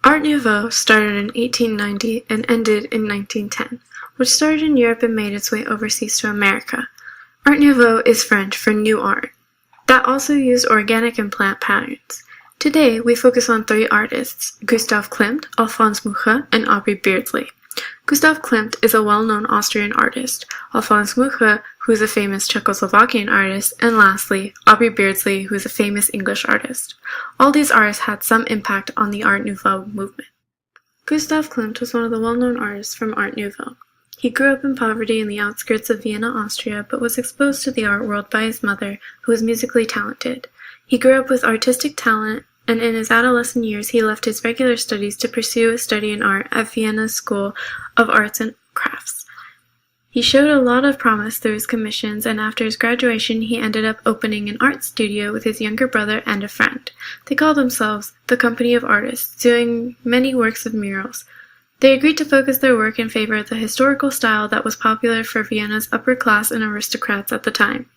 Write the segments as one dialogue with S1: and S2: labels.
S1: Art Nouveau started in 1890 and ended in 1910, which started in Europe and made its way overseas to America. Art Nouveau is French for new art, that also used organic and plant patterns. Today, we focus on three artists, Gustav Klimt, Alphonse Mucha, and Aubrey Beardsley. Gustav Klimt is a well-known Austrian artist, Alphonse Mucha, who is a famous Czechoslovakian artist, and lastly, Aubrey Beardsley, who is a famous English artist. All these artists had some impact on the Art Nouveau movement. Gustav Klimt was one of the well-known artists from Art Nouveau. He grew up in poverty in the outskirts of Vienna, Austria, but was exposed to the art world by his mother, who was musically talented. He grew up with artistic talent, and in his adolescent years he left his regular studies to pursue a study in art at Vienna's School of Arts and Crafts. He showed a lot of promise through his commissions, and after his graduation he ended up opening an art studio with his younger brother and a friend. They called themselves the Company of Artists, doing many works of murals. They agreed to focus their work in favor of the historical style that was popular for Vienna's upper class and aristocrats at the time.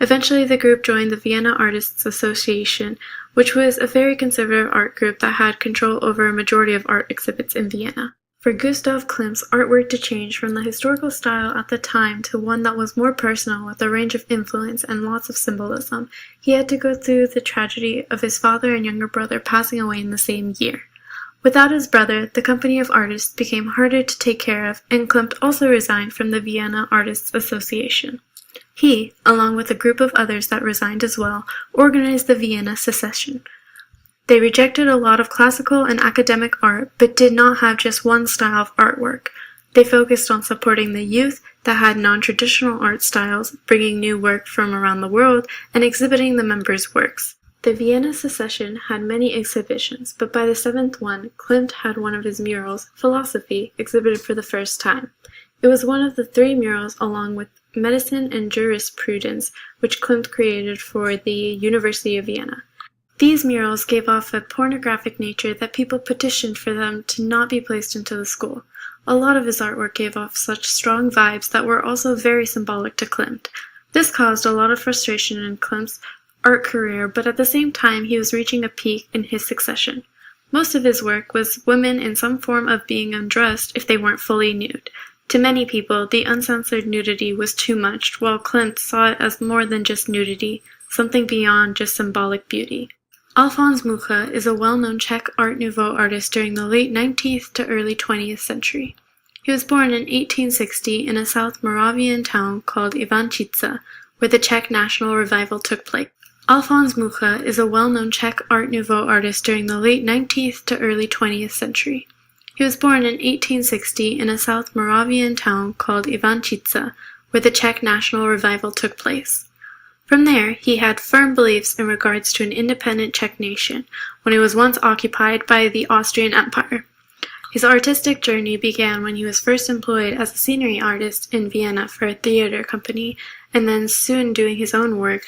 S1: Eventually, the group joined the Vienna Artists Association, which was a very conservative art group that had control over a majority of art exhibits in Vienna. For Gustav Klimt's artwork to change from the historical style at the time to one that was more personal with a range of influence and lots of symbolism, he had to go through the tragedy of his father and younger brother passing away in the same year. Without his brother, the Company of Artists became harder to take care of, and Klimt also resigned from the Vienna Artists Association. He, along with a group of others that resigned as well, organized the Vienna Secession. They rejected a lot of classical and academic art, but did not have just one style of artwork. They focused on supporting the youth that had non-traditional art styles, bringing new work from around the world, and exhibiting the members' works. The Vienna Secession had many exhibitions, but by the seventh one, Klimt had one of his murals, Philosophy, exhibited for the first time. It was one of the three murals along with Medicine and Jurisprudence, which Klimt created for the University of Vienna. These murals gave off a pornographic nature that people petitioned for them to not be placed into the school. A lot of his artwork gave off such strong vibes that were also very symbolic to Klimt. This caused a lot of frustration in Klimt's art career, but at the same time he was reaching a peak in his succession. Most of his work was women in some form of being undressed if they weren't fully nude. To many people, the uncensored nudity was too much, while Klimt saw it as more than just nudity, something beyond just symbolic beauty. Alphonse Mucha is a well-known Czech Art Nouveau artist during the late 19th to early 20th century. He was born in 1860 in a South Moravian town called Ivančice, where the Czech National Revival took place. Alphonse Mucha is a well-known Czech Art Nouveau artist during the late 19th to early 20th century. He was born in 1860 in a South Moravian town called Ivančice, where the Czech National Revival took place. From there, he had firm beliefs in regards to an independent Czech nation, when it was once occupied by the Austrian Empire. His artistic journey began when he was first employed as a scenery artist in Vienna for a theater company, and then soon doing his own work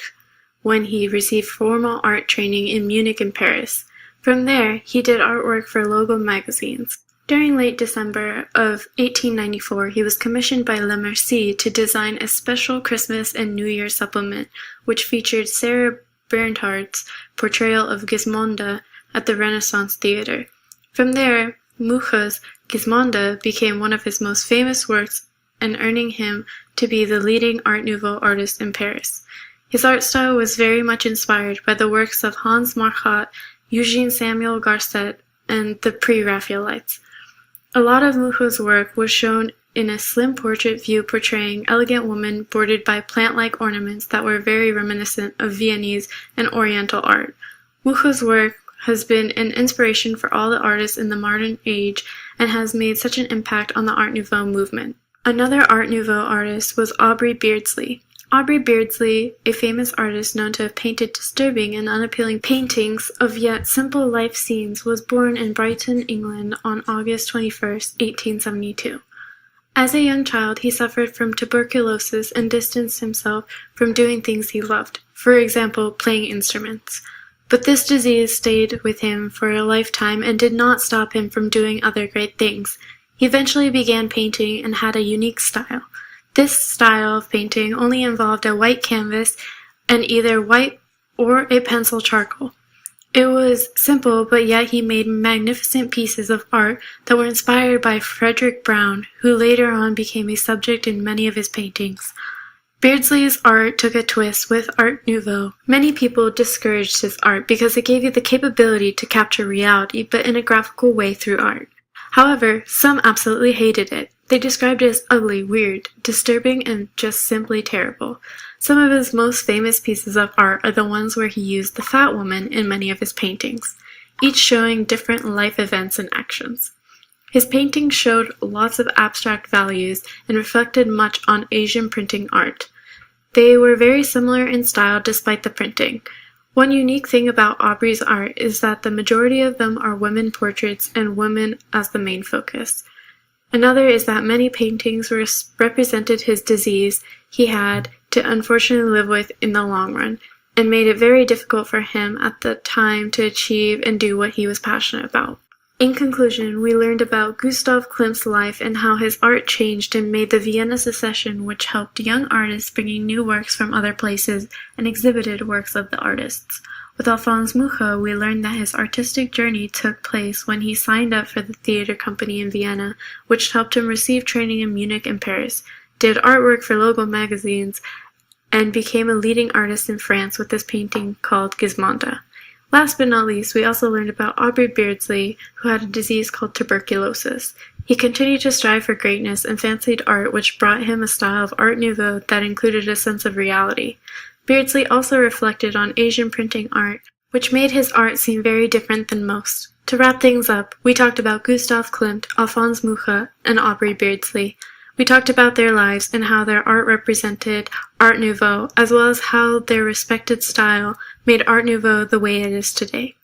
S1: when he received formal art training in Munich and Paris. From there, he did artwork for local magazines. During late December of 1894, he was commissioned by Le Mercier to design a special Christmas and New Year supplement, which featured Sarah Bernhardt's portrayal of Gismonda at the Renaissance Theater. From there, Mucha's Gismonda became one of his most famous works and earning him to be the leading Art Nouveau artist in Paris. His art style was very much inspired by the works of Hans Marchot, Eugene Samuel Garcet, and the pre-Raphaelites. A lot of Mucha's work was shown in a slim portrait view portraying elegant women bordered by plant-like ornaments that were very reminiscent of Viennese and Oriental art. Mucha's work has been an inspiration for all the artists in the modern age and has made such an impact on the Art Nouveau movement. Another Art Nouveau artist was Aubrey Beardsley. Aubrey Beardsley, a famous artist known to have painted disturbing and unappealing paintings of yet simple life scenes, was born in Brighton, England on August 21, 1872. As a young child, he suffered from tuberculosis and distanced himself from doing things he loved, for example, playing instruments. But this disease stayed with him for a lifetime and did not stop him from doing other great things. He eventually began painting and had a unique style. This style of painting only involved a white canvas and either white or a pencil charcoal. It was simple, but yet he made magnificent pieces of art that were inspired by Frederick Brown, who later on became a subject in many of his paintings. Beardsley's art took a twist with Art Nouveau. Many people discouraged his art because it gave you the capability to capture reality, but in a graphical way through art. However, some absolutely hated it. They described it as ugly, weird, disturbing, and just simply terrible. Some of his most famous pieces of art are the ones where he used the fat woman in many of his paintings, each showing different life events and actions. His paintings showed lots of abstract values and reflected much on Asian printing art. They were very similar in style despite the printing. One unique thing about Aubrey's art is that the majority of them are women portraits and women as the main focus. Another is that many paintings represented his disease he had to unfortunately live with in the long run, and made it very difficult for him at the time to achieve and do what he was passionate about. In conclusion, we learned about Gustav Klimt's life and how his art changed and made the Vienna Secession, which helped young artists bringing new works from other places and exhibited works of the artists. With Alphonse Mucha, we learned that his artistic journey took place when he signed up for the theater company in Vienna, which helped him receive training in Munich and Paris, did artwork for local magazines, and became a leading artist in France with this painting called Gismonda. Last but not least, we also learned about Aubrey Beardsley, who had a disease called tuberculosis. He continued to strive for greatness and fancied art, which brought him a style of Art Nouveau that included a sense of reality. Beardsley also reflected on Asian printing art, which made his art seem very different than most. To wrap things up, we talked about Gustav Klimt, Alphonse Mucha, and Aubrey Beardsley. We talked about their lives and how their art represented Art Nouveau, as well as how their respected style made Art Nouveau the way it is today.